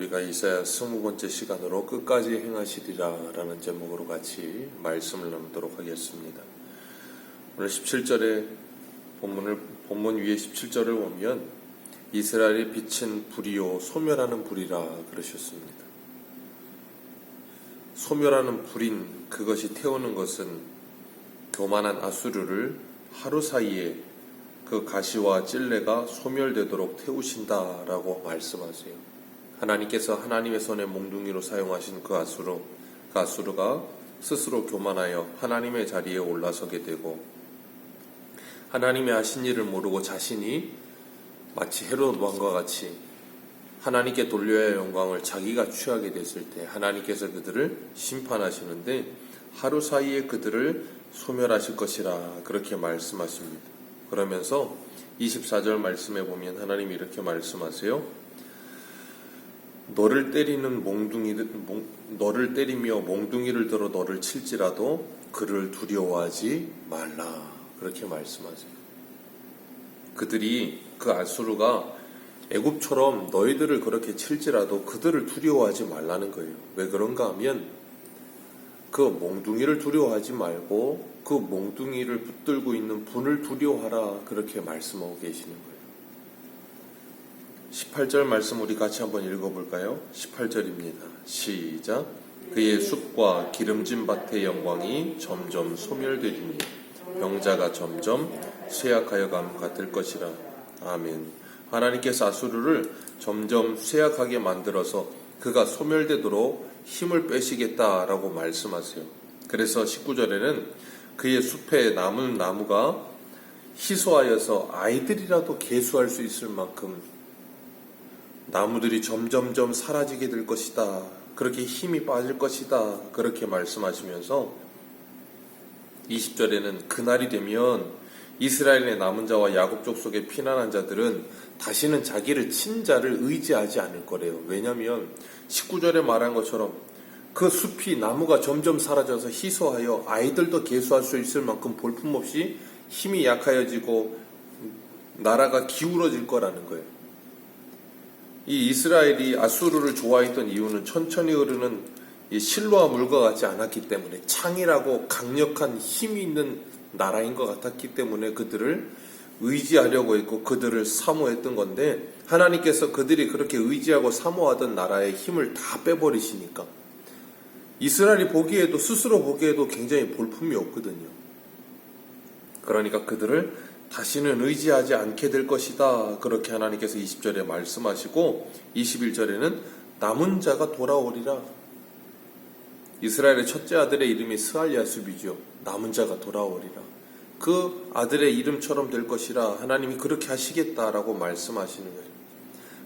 우리가 이사야 20번째 시간으로 끝까지 행하시리라 라는 제목으로 같이 말씀을 나누도록 하겠습니다. 오늘 17절에 본문 위에 17절을 보면 이스라엘이 비친 불이요 소멸하는 불이라 그러셨습니다. 소멸하는 불인 그것이 태우는 것은 교만한 아수르를 하루 사이에 그 가시와 찔레가 소멸되도록 태우신다라고 말씀하세요. 하나님께서 하나님의 손에 몽둥이로 사용하신 그 아수르가 스스로 교만하여 하나님의 자리에 올라서게 되고 하나님의 하신 일을 모르고 자신이 마치 헤롯 왕과 같이 하나님께 돌려야 할 영광을 자기가 취하게 됐을 때 하나님께서 그들을 심판하시는데 하루 사이에 그들을 소멸하실 것이라 그렇게 말씀하십니다. 그러면서 24절 말씀에 보면 하나님이 이렇게 말씀하세요. 너를 때리며 몽둥이를 들어 너를 칠지라도 그를 두려워하지 말라. 그렇게 말씀하세요. 그들이 그 아수르가 애굽처럼 너희들을 그렇게 칠지라도 그들을 두려워하지 말라는 거예요. 왜 그런가 하면 그 몽둥이를 두려워하지 말고 그 몽둥이를 붙들고 있는 분을 두려워하라 그렇게 말씀하고 계시는 거예요. 18절 말씀 우리 같이 한번 읽어볼까요? 18절입니다. 시작. 그의 숲과 기름진 밭의 영광이 점점 소멸되리니 병자가 점점 쇠약하여 감 같을 것이라. 아멘. 하나님께서 아수르를 점점 쇠약하게 만들어서 그가 소멸되도록 힘을 빼시겠다라고 말씀하세요. 그래서 19절에는 그의 숲에 남은 나무가 희소하여서 아이들이라도 계수할 수 있을 만큼 나무들이 점점점 사라지게 될 것이다. 그렇게 힘이 빠질 것이다. 그렇게 말씀하시면서 20절에는 그날이 되면 이스라엘의 남은 자와 야곱 족속의 피난한 자들은 다시는 자기를 친 자를 의지하지 않을 거래요. 왜냐하면 19절에 말한 것처럼 그 숲이 나무가 점점 사라져서 희소하여 아이들도 계수할 수 있을 만큼 볼품없이 힘이 약해지고 나라가 기울어질 거라는 거예요. 이 이스라엘이 아수르를 좋아했던 이유는 천천히 흐르는 이 실로와 물과 같지 않았기 때문에 창이라고 강력한 힘이 있는 나라인 것 같았기 때문에 그들을 의지하려고 했고 그들을 사모했던 건데 하나님께서 그들이 그렇게 의지하고 사모하던 나라의 힘을 다 빼버리시니까 이스라엘이 보기에도 스스로 보기에도 굉장히 볼품이 없거든요. 그러니까 그들을 다시는 의지하지 않게 될 것이다. 그렇게 하나님께서 20절에 말씀하시고 21절에는 남은 자가 돌아오리라. 이스라엘의 첫째 아들의 이름이 스알야숲이죠. 남은 자가 돌아오리라. 그 아들의 이름처럼 될 것이라 하나님이 그렇게 하시겠다라고 말씀하시는 거예요.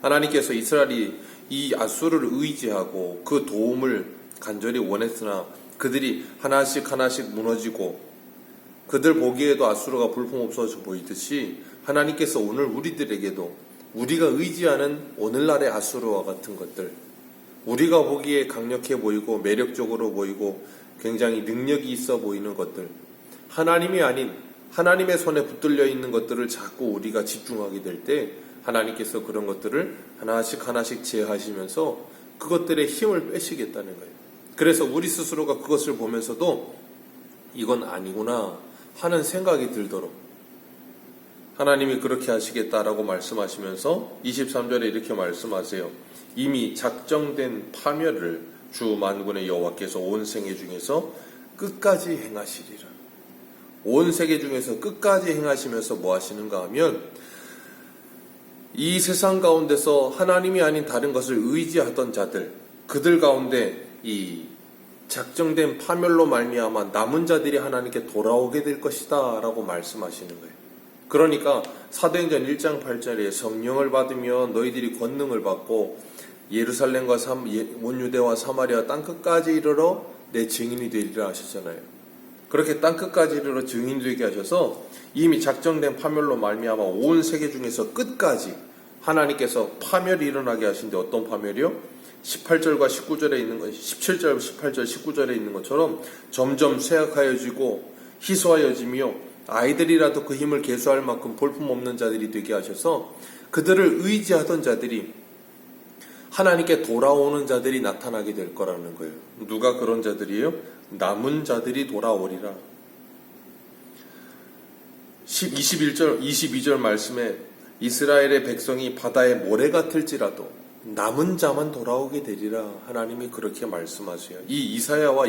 하나님께서 이스라엘이 이 아수르를 의지하고 그 도움을 간절히 원했으나 그들이 하나씩 무너지고 그들 보기에도 아수르가 볼품없어져 보이듯이 하나님께서 오늘 우리들에게도 우리가 의지하는 오늘날의 아수르와 같은 것들 우리가 보기에 강력해 보이고 매력적으로 보이고 굉장히 능력이 있어 보이는 것들 하나님이 아닌 하나님의 손에 붙들려 있는 것들을 자꾸 우리가 집중하게 될 때 하나님께서 그런 것들을 하나씩 제하시면서 그것들의 힘을 빼시겠다는 거예요. 그래서 우리 스스로가 그것을 보면서도 이건 아니구나 하는 생각이 들도록 하나님이 그렇게 하시겠다라고 말씀하시면서 23절에 이렇게 말씀하세요. 이미 작정된 파멸을 주 만군의 여호와께서 온 세계 중에서 끝까지 행하시리라. 온 세계 중에서 끝까지 행하시면서 뭐 하시는가 하면 이 세상 가운데서 하나님이 아닌 다른 것을 의지하던 자들 그들 가운데 이 작정된 파멸로 말미암아 남은 자들이 하나님께 돌아오게 될 것이다 라고 말씀하시는 거예요. 그러니까 사도행전 1장 8절에 성령을 받으며 너희들이 권능을 받고 예루살렘과 온 유대와 사마리아 땅끝까지 이르러 내 증인이 되리라 하셨잖아요. 그렇게 땅끝까지 이르러 증인이 되게 하셔서 이미 작정된 파멸로 말미암아 온 세계 중에서 끝까지 하나님께서 파멸이 일어나게 하신데 어떤 파멸이요? 18절과 19절에 있는 것, 17절, 18절, 19절에 있는 것처럼 점점 쇠약하여지고 희소하여지며 아이들이라도 그 힘을 계수할 만큼 볼품없는 자들이 되게 하셔서 그들을 의지하던 자들이 하나님께 돌아오는 자들이 나타나게 될 거라는 거예요. 누가 그런 자들이에요? 남은 자들이 돌아오리라. 22절 말씀에 이스라엘의 백성이 바다의 모래 같을지라도 남은 자만 돌아오게 되리라. 하나님이 그렇게 말씀하세요. 이 이사야와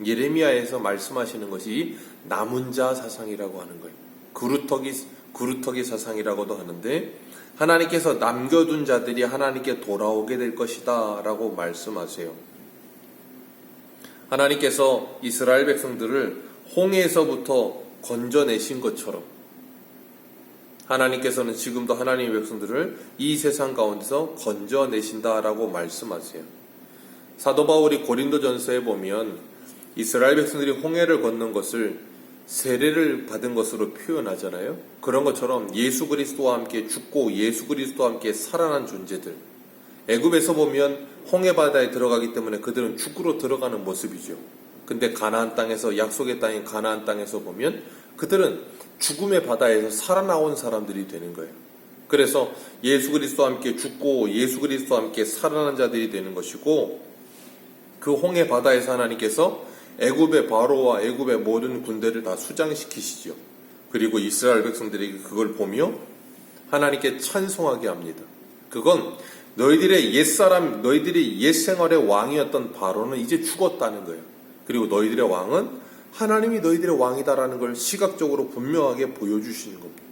예레미야에서 말씀하시는 것이 남은 자 사상이라고 하는 거예요. 그루터기 사상이라고도 하는데, 하나님께서 남겨둔 자들이 하나님께 돌아오게 될 것이다 라고 말씀하세요. 하나님께서 이스라엘 백성들을 홍해에서부터 건져내신 것처럼 하나님께서는 지금도 하나님의 백성들을 이 세상 가운데서 건져내신다라고 말씀하세요. 사도 바울이 고린도전서에 보면 이스라엘 백성들이 홍해를 건넌 것을 세례를 받은 것으로 표현하잖아요. 그런 것처럼 예수 그리스도와 함께 죽고 예수 그리스도와 함께 살아난 존재들, 애굽에서 보면 홍해 바다에 들어가기 때문에 그들은 죽으로 들어가는 모습이죠. 근데 가나안 땅에서, 약속의 땅인 가나안 땅에서 보면 그들은 죽음의 바다에서 살아나온 사람들이 되는 거예요. 그래서 예수 그리스도와 함께 죽고 예수 그리스도와 함께 살아난 자들이 되는 것이고, 그 홍해 바다에서 하나님께서 애굽의 바로와 애굽의 모든 군대를 다 수장시키시죠. 그리고 이스라엘 백성들이 그걸 보며 하나님께 찬송하게 합니다. 그건 너희들의 옛 생활의 왕이었던 바로는 이제 죽었다는 거예요. 그리고 너희들의 왕은 하나님이 너희들의 왕이다라는 걸 시각적으로 분명하게 보여주시는 겁니다.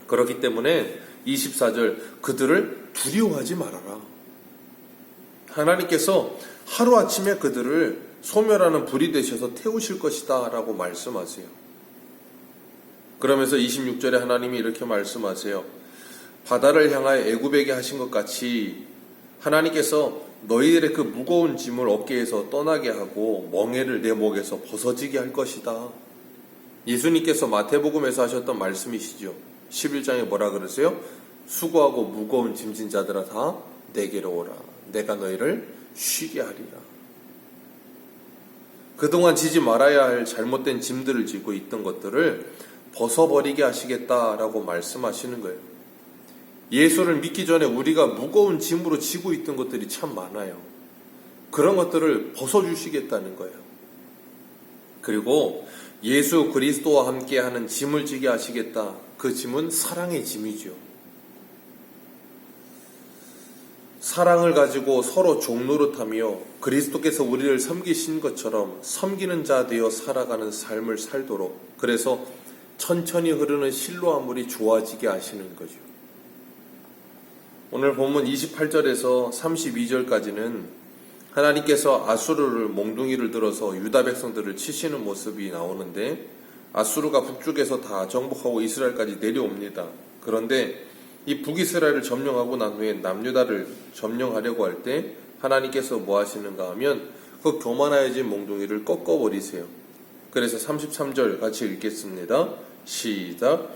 그렇기 때문에 24절, 그들을 두려워하지 말아라. 하나님께서 하루아침에 그들을 소멸하는 불이 되셔서 태우실 것이다 라고 말씀하세요. 그러면서 26절에 하나님이 이렇게 말씀하세요. 바다를 향하여 애굽에게 하신 것 같이 하나님께서 너희들의 그 무거운 짐을 어깨에서 떠나게 하고 멍에를 내 목에서 벗어지게 할 것이다. 예수님께서 마태복음에서 하셨던 말씀이시죠. 11장에 뭐라 그러세요? 수고하고 무거운 짐진 자들아 다 내게로 오라. 내가 너희를 쉬게 하리라. 그동안 지지 말아야 할 잘못된 짐들을 지고 있던 것들을 벗어버리게 하시겠다라고 말씀하시는 거예요. 예수를 믿기 전에 우리가 무거운 짐으로 지고 있던 것들이 참 많아요. 그런 것들을 벗어주시겠다는 거예요. 그리고 예수 그리스도와 함께하는 짐을 지게 하시겠다. 그 짐은 사랑의 짐이죠. 사랑을 가지고 서로 종노릇하며 그리스도께서 우리를 섬기신 것처럼 섬기는 자 되어 살아가는 삶을 살도록, 그래서 천천히 흐르는 실로아물이 좋아지게 하시는 거죠. 오늘 본문 28절에서 32절까지는 하나님께서 아수르를 몽둥이를 들어서 유다 백성들을 치시는 모습이 나오는데, 아수르가 북쪽에서 다 정복하고 이스라엘까지 내려옵니다. 그런데 이 북이스라엘을 점령하고 난 후에 남유다를 점령하려고 할 때 하나님께서 뭐 하시는가 하면 그 교만하여진 몽둥이를 꺾어버리세요. 그래서 33절 같이 읽겠습니다. 시작.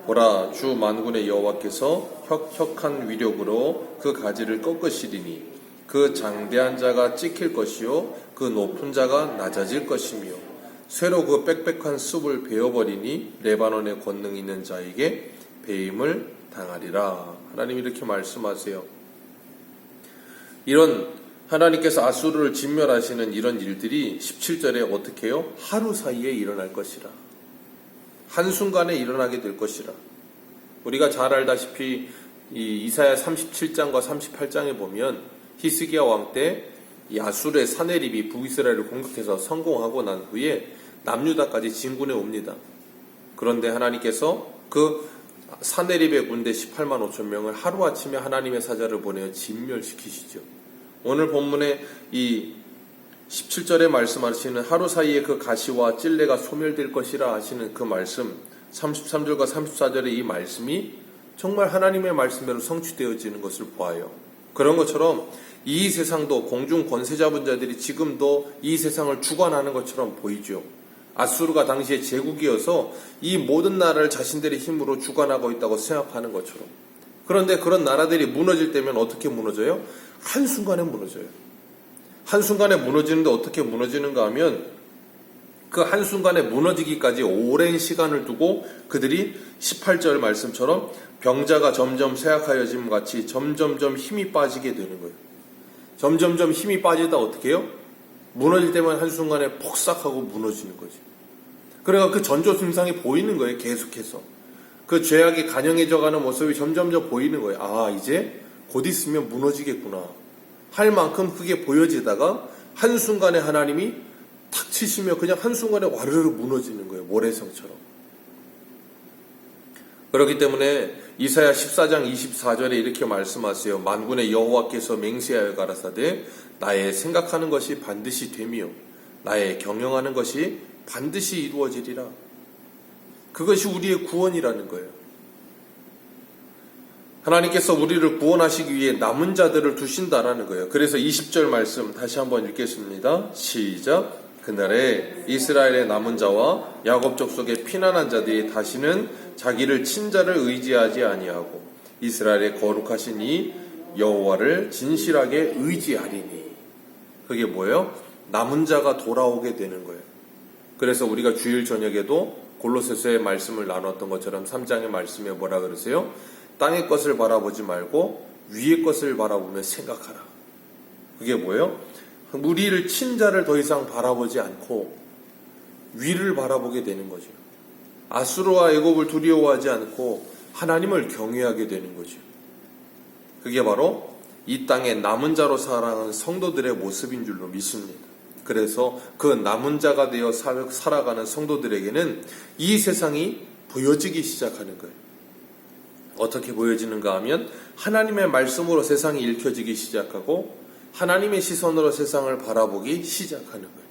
보라, 주 만군의 여호와께서 혁혁한 위력으로 그 가지를 꺾으시리니 그 장대한 자가 찍힐 것이요 그 높은 자가 낮아질 것이며 쇠로 그 빽빽한 숲을 베어버리니 레바논의 권능 있는 자에게 배임을 당하리라. 하나님이 이렇게 말씀하세요. 이런 하나님께서 아수르를 진멸하시는 이런 일들이 17절에 어떻게 해요? 하루 사이에 일어날 것이라. 한순간에 일어나게 될 것이라. 우리가 잘 알다시피 이 이사야 37장과 38장에 보면 히스기야 왕 때 이 아수르의 사네립이 북이스라엘을 공격해서 성공하고 난 후에 남유다까지 진군해 옵니다. 그런데 하나님께서 그 사네립의 군대 18만 5천 명을 하루아침에 하나님의 사자를 보내어 진멸시키시죠. 오늘 본문에 이 17절에 말씀하시는 하루 사이에 그 가시와 찔레가 소멸될 것이라 하시는 그 말씀, 33절과 34절의 이 말씀이 정말 하나님의 말씀대로 성취되어지는 것을 보아요. 그런 것처럼 이 세상도 공중 권세 잡은 자들이 지금도 이 세상을 주관하는 것처럼 보이죠. 아수르가 당시에 제국이어서 이 모든 나라를 자신들의 힘으로 주관하고 있다고 생각하는 것처럼. 그런데 그런 나라들이 무너질 때면 어떻게 무너져요? 한순간에 무너져요. 한순간에 무너지는데 어떻게 무너지는가 하면 그 한순간에 무너지기까지 오랜 시간을 두고 그들이 18절 말씀처럼 병자가 점점 쇠약하여짐 같이 점점점 힘이 빠지게 되는 거예요. 점점점 힘이 빠지다 어떻게 해요? 무너질 때만 한순간에 폭삭하고 무너지는 거죠. 그래서 그 전조 증상이 보이는 거예요. 계속해서. 그 죄악이 간영해져가는 모습이 점점점 보이는 거예요. 아, 이제 곧 있으면 무너지겠구나 할 만큼 그게 보여지다가 한순간에 하나님이 탁 치시며 그냥 한순간에 와르르 무너지는 거예요. 모래성처럼. 그렇기 때문에 이사야 14장 24절에 이렇게 말씀하세요. 만군의 여호와께서 맹세하여 가라사대 나의 생각하는 것이 반드시 되며 나의 경영하는 것이 반드시 이루어지리라. 그것이 우리의 구원이라는 거예요. 하나님께서 우리를 구원하시기 위해 남은 자들을 두신다라는 거예요. 그래서 20절 말씀 다시 한번 읽겠습니다. 시작. 그날에 이스라엘의 남은 자와 야곱 족속의 피난한 자들이 다시는 자기를 친자를 의지하지 아니하고 이스라엘의 거룩하신 이 여호와를 진실하게 의지하리니. 그게 뭐예요? 남은 자가 돌아오게 되는 거예요. 그래서 우리가 주일 저녁에도 골로새서의 말씀을 나눴던 것처럼 3장의 말씀에 뭐라 그러세요? 땅의 것을 바라보지 말고 위의 것을 바라보며 생각하라. 그게 뭐예요? 우리를 친자를 더 이상 바라보지 않고 위를 바라보게 되는 거죠. 아수르와 애굽을 두려워하지 않고 하나님을 경외하게 되는 거죠. 그게 바로 이 땅의 남은 자로 살아가는 성도들의 모습인 줄로 믿습니다. 그래서 그 남은 자가 되어 살아가는 성도들에게는 이 세상이 보여지기 시작하는 거예요. 어떻게 보여지는가 하면 하나님의 말씀으로 세상이 읽혀지기 시작하고 하나님의 시선으로 세상을 바라보기 시작하는 거예요.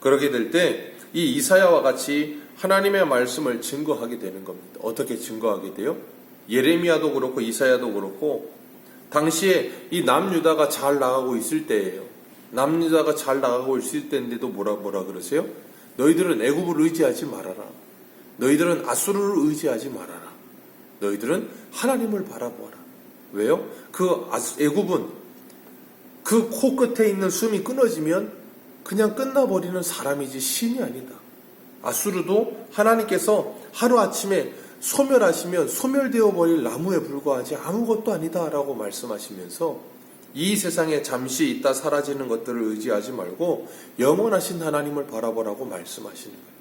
그렇게 될 때 이 이사야와 같이 하나님의 말씀을 증거하게 되는 겁니다. 어떻게 증거하게 돼요? 예레미야도 그렇고 이사야도 그렇고 당시에 이 남유다가 잘 나가고 있을 때예요. 남유다가 잘 나가고 있을 때인데도 뭐라 그러세요? 너희들은 애굽을 의지하지 말아라. 너희들은 아수르를 의지하지 말아라. 너희들은 하나님을 바라보아라. 왜요? 그 애굽은 그 코끝에 있는 숨이 끊어지면 그냥 끝나버리는 사람이지 신이 아니다. 아수르도 하나님께서 하루아침에 소멸하시면 소멸되어 버릴 나무에 불과하지 아무것도 아니다 라고 말씀하시면서 이 세상에 잠시 있다 사라지는 것들을 의지하지 말고 영원하신 하나님을 바라보라고 말씀하시는 거예요.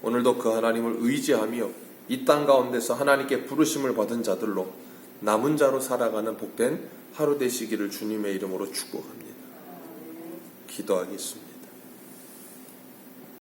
오늘도 그 하나님을 의지하며 이 땅 가운데서 하나님께 부르심을 받은 자들로 남은 자로 살아가는 복된 하루 되시기를 주님의 이름으로 축복합니다. 기도하겠습니다.